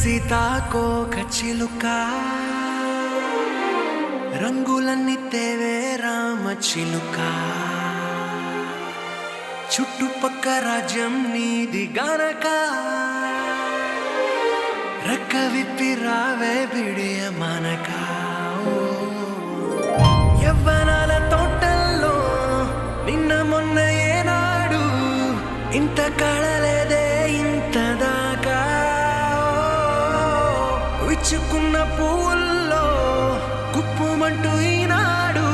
సీతాకోక చిలుక రంగులన్నీ తేవే రామ చిలుక చుట్టుపక్క రాజ్యం నీది గనక రెక్క విప్పి రావే బిడియ మనక యవ్వనాల తోటల్లో నిన్న మొన్న ఏనాడు ఇంత కళలేదే ఇంత దాకా విచ్చుకున్న పువ్వుల్లో కుప్పుమంటూ ఈనాడు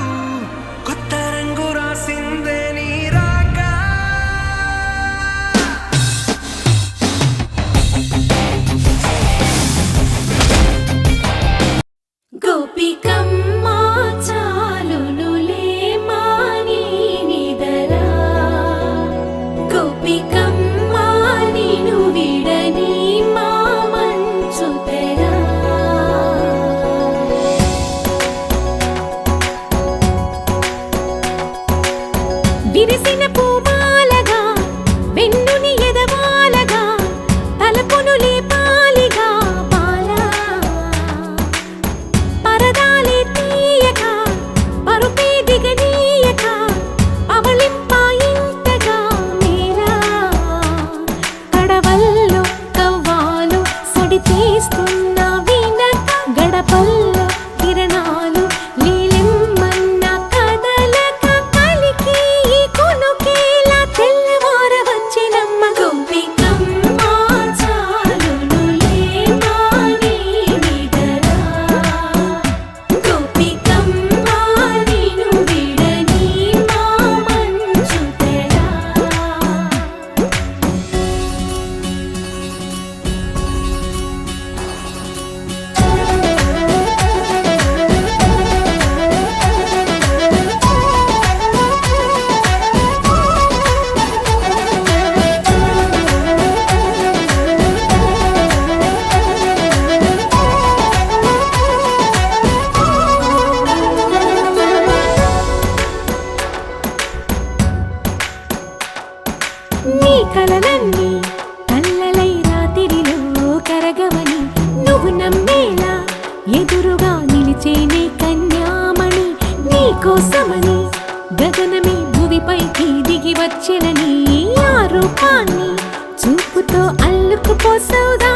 కొత్త రంగు రాసిందే నీ రాక గోపికమ్మ చాలునులే మాని నిదరా గోపికమ్మ నిను విడని మా మంచు తెరా విరిసిన పూమాలగా వెన్నుని ఎదవాలగా తలపును లేపాలిగా బాలా పరదాలే తీయక పరుపే దిగనీయక అవళింపాయింతగా మీరా కడవల్లో కవ్వాలు సడి చేస్తున్న వినక గడపల్లో కిరణాలు నీలెమ్మన్న కదలక కలికి ఈ కొనుకేలా తెల్లవార వచ్చినమ్మ గోపికమ్మ చాలునులే మాని నిదరా గోపికమ్మ నిను విడని మా మంచు తెరా నీ కలలన్నీ కళ్ళలై రాత్రిలో కరగవని నువ్వు నమ్మేలా ఎదురుగా నిలిచేనే కన్యామణి నీ కోసమని గగనమే భువిపైకి దిగి వచ్చెనని ఆ రూపాన్ని చూపుతో అల్లుకుపోసౌదా